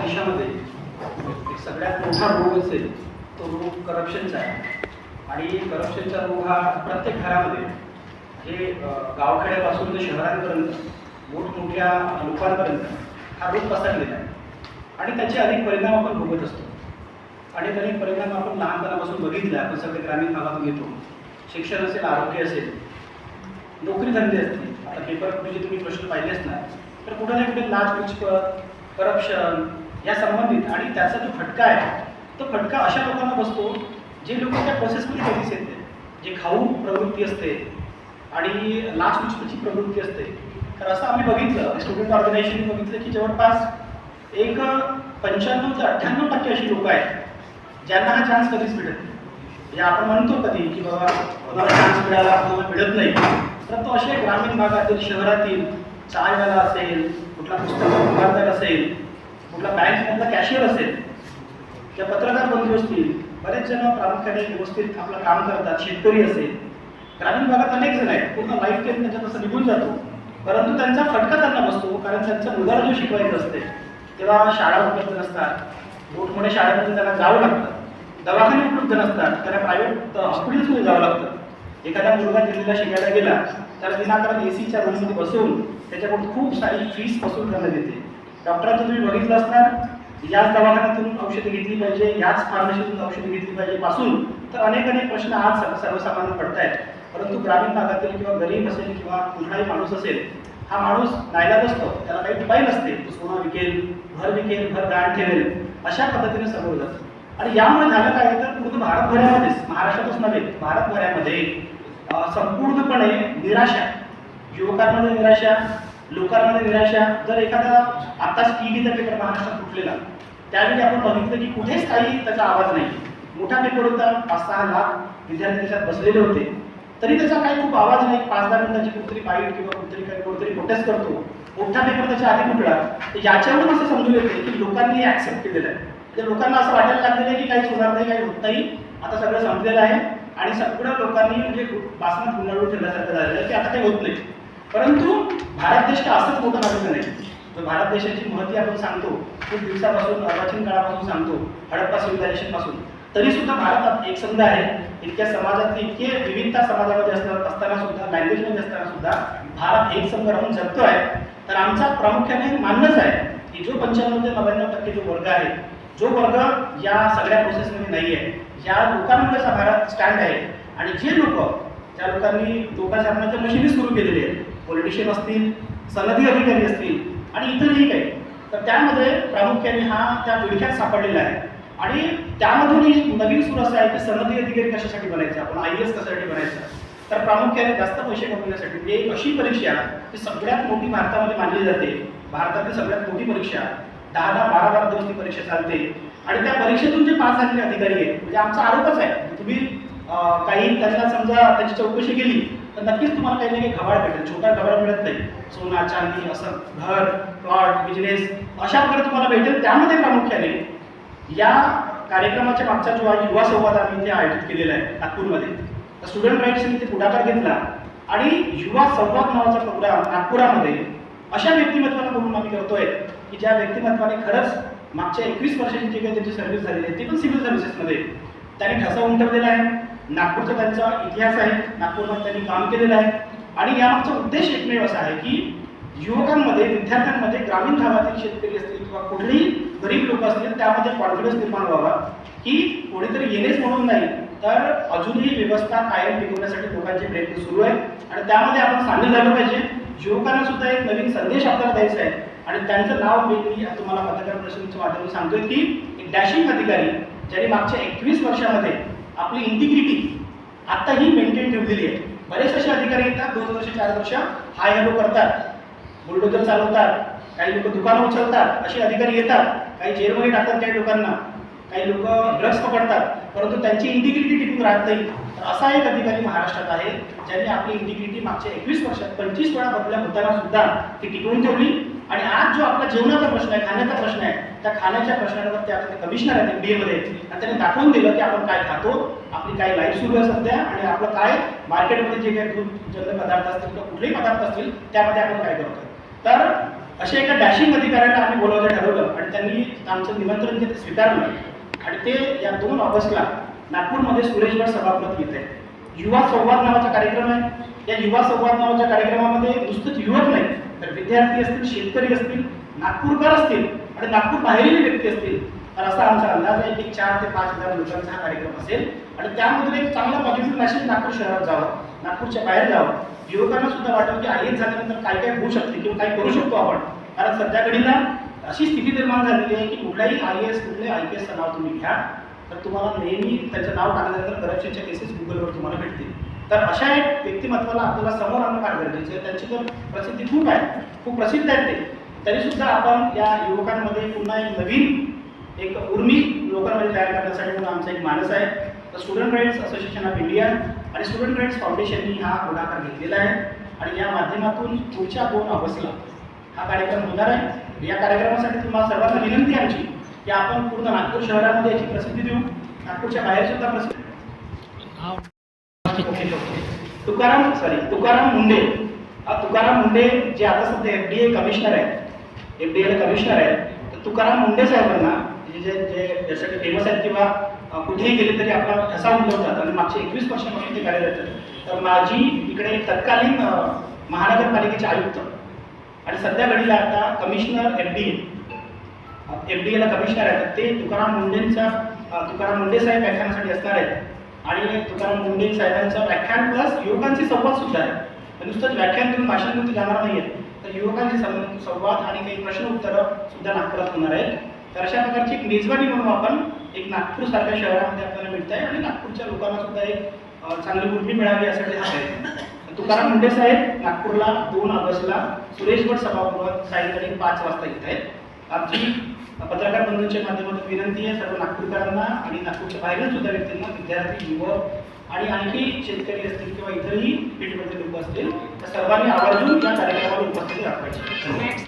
देशामध्ये एक सगळ्यात मोठा रोग असेल तो रोग करप्शनचा आहे. आणि करप्शनचा रोग हा प्रत्येक घरामध्ये हे गावखेड्यापासून ते शहरांपर्यंत मोठमोठ्या लोकांपर्यंत हा रोग पसरलेला आहे. आणि त्याचे अनेक परिणाम आपण भोगत असतो. अनेक परिणाम आपण लहानपणापासून बघितले. आपण सगळे ग्रामीण भागातून येतो. शिक्षण असेल, आरोग्य असेल, नोकरी धंदे असतील. आता पेपरमध्ये तुम्ही प्रश्न पाहिले असणार तर कुठे ना कुठे लाचलुचपत, करप्शन या संबंधित आणि त्याचा जो फटका आहे तो फटका अशा लोकांना बसतो जे लोक त्या प्रोसेसमध्ये कधीच येते, जे खाऊ प्रवृत्ती असते आणि लाचलुचपतची प्रवृत्ती असते. तर असं आम्ही बघितलं, स्टुडंट ऑर्गनायझेशनने बघितलं की जवळपास एक 95 ते 98% अशी लोक आहेत ज्यांना हा चान्स कधीच मिळत नाही. म्हणजे आपण म्हणतो कधी की बाबा कोणाला चान्स मिळाला, कोणाला मिळत नाही. तर तो असे ग्रामीण भागातील, शहरातील चायवाला असेल, कुठला पुस्तक दुकानदार असेल, कुठला बँकमधला कॅशियर असेल, त्या पत्रकार बंधू असतील, बरेच जण प्रामुख्याने व्यवस्थित आपलं काम करतात. शेतकरी असेल, ग्रामीण भागात अनेक जण आहेत. पूर्ण लाईफ टाईम त्यांच्यात असं निघून जातो, परंतु त्यांचा फटका त्यांना बसतो. कारण त्यांचं मुलाला जो शिकवायचं असते तेव्हा शाळा उपलब्ध नसतात, मोठमोठ्या शाळेमध्ये त्यांना जावं लागतं, दवाखाने उपलब्ध नसतात, त्यांना प्रायव्हेट हॉस्पिटल्समध्ये जावं लागतं. एखादा मुलगा दिल्लीला शिकायला गेला तर विनाकारण एसीच्या रूममध्ये बसवून त्याच्याकडून खूप सारी फीस वसूल करण्यात येते. डॉक्टरांचं तुम्ही बघितलं असणार, याच दवाखान्यातून औषधं घेतली पाहिजे, याच फार्मसीतून औषधं घेतली पाहिजे पासून तर अनेक प्रश्न आज सर्वसामान्य पडत आहेत. परंतु ग्रामीण भागातील किंवा गरीब असेल किंवा कुठलाही माणूस असेल, हा माणूस नाईलाज असतो, त्याला काही उपाय नसते. तो सोनं विकेल, घर गाण ठेवेल, अशा पद्धतीने समोर जातं. आणि यामुळे झालं काय तर पूर्ण भारतभरामध्येच, महाराष्ट्रातच नव्हे भारतभरामध्ये संपूर्णपणे निराशा, युवकांमध्ये निराशा, लोकांमध्ये निराशा. जर एखादा आत्ताच टीव्हीचा पेपर महाराष्ट्रात फुटलेला, त्यावेळी आपण बघितलं की कुठेच काही त्याचा आवाज नाही. मोठा पेपर होता, 5-6 लाख विद्यार्थी त्याच्यात बसलेले होते, तरी त्याचा काही खूप आवाज नाही. 5-10 मिनिटाची कुठतरी बाईट किंवा कोणतरी प्रोटेस्ट करतो, मोठा पेपर त्याच्या आधी फुटला. तर याच्यावरून असं समजून येते की लोकांनी ऍक्सेप्ट केलेलं आहे. तर लोकांना असं वाटायला लागलेलं आहे की काहीच होणार नाही, काही होत नाही, आता सगळं संपलेलं आहे. आणि सगळ्या लोकांनी म्हणजे बासनात गुंडाळून ठेवल्यासारखं झालेलं आहे की आता काही होत नाही. परंतु भारत देश का असंच मोठं झालेलं नाही. तर भारत देशाची महती आपण सांगतो खूप दिवसापासून, अर्वाचीन काळापासून सांगतो, हडप्पा सिव्हिलायझेशन पासून. तरी सुद्धा भारतात एक संघ आहे. इतक्या समाजातली इतके विविधता समाजामध्ये असताना सुद्धा, लँग्वेजमध्ये असताना सुद्धा भारत एक संघ राहून जगतो आहे. तर आमचा प्रामुख्याने मानणंच आहे की जो 95 ते 99% जो वर्ग आहे, जो वर्ग या सगळ्या प्रोसेसमध्ये नाही आहे, ज्या लोकांमुळेच हा भारत स्टँड आहे. आणि जे लोक, ज्या लोकांनी लोकांच्या मशिनी सुरू केलेली आहेत, पॉलिटिशियन असतील, सनदी अधिकारी असतील आणि इतरही काही, तर त्यामध्ये प्रामुख्याने हा त्या विळख्यात सापडलेला आहे. आणि त्यामधूनही नवीन सूर असं आहे की सनदी अधिकारी कशासाठी बनायचं, आपण IAS कशासाठी बनायचं, तर प्रामुख्याने जास्त पैसे कमवण्यासाठी. एक अशी परीक्षा जी सगळ्यात मोठी भारतामध्ये मानली जाते, भारतातील सगळ्यात मोठी परीक्षा, 10-12 दिवस ती परीक्षा चालते. आणि त्या परीक्षेतून जे पास झालेले अधिकारी आहेत, म्हणजे आमचा आरोपच आहे, तुम्ही काही त्यांना समजा त्याची चौकशी केली तर नक्कीच तुम्हाला काही ना काही घबाड भेटेल. छोटा घबाड मिळत नाही, सोना चांदी असं घर, प्लॉट, बिझनेस अशा प्रकारे तुम्हाला भेटेल. त्यामध्ये प्रामुख्याने या कार्यक्रमाच्या मागचा जो युवा संवाद आम्ही इथे आयोजित केलेला आहे नागपूरमध्ये, तर स्टुडंट राईट्सने इथे पुढाकार घेतला आणि युवा संवाद नावाचा प्रोग्राम नागपुरामध्ये अशा व्यक्तिमत्वाला बोलून आम्ही करतोय की ज्या व्यक्तिमत्वाने खरंच मागच्या 21 वर्षाची जी काही त्यांची सर्व्हिस झालेली आहे, ते पण सिव्हिल सर्व्हिसेसमध्ये त्यांनी ठसा उमटवलेला आहे. नागपूरचा त्यांचा इतिहास आहे, नागपूरमध्ये त्यांनी काम केलेलं आहे. आणि यामागचा उद्देश एकमेव असा आहे की युवकांमध्ये, विद्यार्थ्यांमध्ये, ग्रामीण भागातील शेतकरी असतील किंवा कुठलेही गरीब लोक असतील, त्यामध्ये कॉन्फिडन्स निर्माण व्हावा की कोणीतरी येणेच म्हणून नाही, तर अजूनही व्यवस्था कायम टिकवण्यासाठी लोकांचे प्रयत्न सुरू आहेत. आणि त्यामध्ये आपण सामील झालं पाहिजे. युवकांना सुद्धा एक नवीन संदेश आपल्याला द्यायचा आहे. आणि त्यांचं नाव मी तुम्हाला पत्रकार परिषदेच्या माध्यमातून सांगतोय की एक डॅशिंग अधिकारी ज्यांनी मागच्या 21 वर्षामध्ये आपली इंटिग्रिटी आत्ताही मेंटेन ठेवलेली आहे. बरेच असे अधिकारी येतात, 2 वर्ष 4 वर्ष हाय हॅलो करतात, बुलडोजर चालवतात, काही लोक दुकानं उचलतात, असे अधिकारी येतात, काही जेलमध्ये टाकतात काही लोकांना, काही लोक ड्रग्स पकडतात, परंतु त्यांची इंटिग्रिटी टिकून राहत नाही. तर असा एक अधिकारी महाराष्ट्रात आहे ज्यांनी आपली इंटिग्रिटी मागच्या 21 वर्षात 25 वेळा बदल्या होताना सुद्धा ती टिकवून ठेवली. आणि आज जो आपला जेवणाचा प्रश्न आहे, खाण्याचा प्रश्न आहे, त्या खाण्याच्या प्रश्नावर ते आता कमिशनर आहेत MBA मध्ये, आणि त्यांनी दाखवून दिलं की आपण काय खातो, आपली काय लाईफ सुरू आहे सध्या, आणि आपलं काय मार्केटमध्ये जे काही दूध जन्य पदार्थ असतील किंवा कुठलेही पदार्थ असतील त्यामध्ये आपण काय करतो. तर अशा एका डॅशिंग अधिकाऱ्याला आम्ही बोलावलं ठरवलं आणि त्यांनी आमचं निमंत्रण जे स्वीकारलं आणि ते या 2 ऑगस्टला नागपूरमध्ये सुरेश भट सभागृहात येत आहे। युवा संवाद नावाचा कार्यक्रम आहे। या युवा संवाद नावाच्या कार्यक्रमामध्ये नुसतंच युवक नाही तर विद्यार्थी असतील, शेतकरी असतील, नागपूरकर असतील आणि नागपूर बाहेरील व्यक्ती असतील, तर असा आमचा अंदाज आहे की 4 ते 5 हजार लोकांचा हा कार्यक्रम असेल आणि त्यामधून एक चांगला पॉझिटिव्ह मेसेज नागपूर शहरात जावं, नागपूरच्या बाहेर जावं, युवकांना सुद्धा वाटतं की आयएस झाल्यानंतर काय काय होऊ शकते किंवा काय करू शकतो आपण। कारण सध्या घडीला अशी स्थिती निर्माण झालेली आहे की कुठलाही आयएस कुठल्याही आयपीएसचं नाव तुम्ही घ्या तर तुम्हाला नेहमी त्याचं नाव टाकल्यानंतर करप्शनच्या केसेस गुगलवर तुम्हाला भेटतील। तर अशा एक व्यक्तिमत्वाला आपल्याला समोर आणणं फार गरजेचं आहे। त्यांची तर प्रसिद्धी खूप आहे, खूप प्रसिद्ध आहेत ते, तरीसुद्धा आपण या युवकांमध्ये पुन्हा एक नवीन एक उर्मी लोकांमध्ये तयार करण्यासाठी म्हणून आमचा एक मानस आहे। तर student rights association of India आणि स्टुडंट राईट्स फाउंडेशननी हा पुढाकार घेतलेला आहे आणि या माध्यमातून पुढच्या 2 ऑगस्टला हा कार्यक्रम होणार आहे। या कार्यक्रमासाठी तुम्हाला सर्वांना विनंती आमची की आपण पूर्ण नागपूर शहरामध्ये याची प्रसिद्धी देऊ, नागपूरच्या बाहेर सुद्धा प्रसिद्धी। तुकाराम मुंडे, तुकाराम मुंडे जे आता सध्या FDA कमिशनर आहे, FDA कमिशनर आहे, तर तुकाराम मुंडे साहेबांना जे ज्यासाठी फेमस आहेत किंवा कुठेही गेले तरी आपला ठसा उमटवतात आणि मागचे 21 वर्षांपासून ते कार्यरत आहेत। तर माझी इकडे तत्कालीन महानगरपालिकेचे आयुक्त आणि सध्या घडीला आता कमिशनर FDA ला कमिशनर आहेत, ते तुकाराम मुंडे साहेब व्याख्यानासाठी असणार आहेत आणि तुकाराम मुंडे साहेबांचं व्याख्यान प्लस युवकांचे संवाद सुद्धा आहे। नुसतंच व्याख्यान देऊन भाषण देऊन ते जाणार नाही आहेत, तर युवकांचे संवाद आणि काही प्रश्न उत्तरं सुद्धा नागपुरात होणार आहेत। तर अशा प्रकारची एक मेजवानी म्हणून आपण एक नागपूर सारख्या शहरामध्ये आपल्याला मिळत आहे आणि नागपूरच्या लोकांना सुद्धा एक चांगली उर्मी मिळावी यासाठी हा आहे। तुकाराम मुंडे साहेब नागपूरला 2 ऑगस्टला सुरेश भट सभागृहात सायंकाळी 5 वाजता येत आहेत। आमची पत्रकार बंधूंच्या माध्यमातून विनंती आहे सर्व नागपूरकरांना आणि नागपूरच्या बाहेरील सुद्धा व्यक्तींना, विद्यार्थी, युवक आणि आणखी शेतकरी असतील किंवा इतरही फील्डमधील लोक असतील, तर सर्वांनी आवर्जून या कार्यक्रमाला उपस्थिती दाखवायची।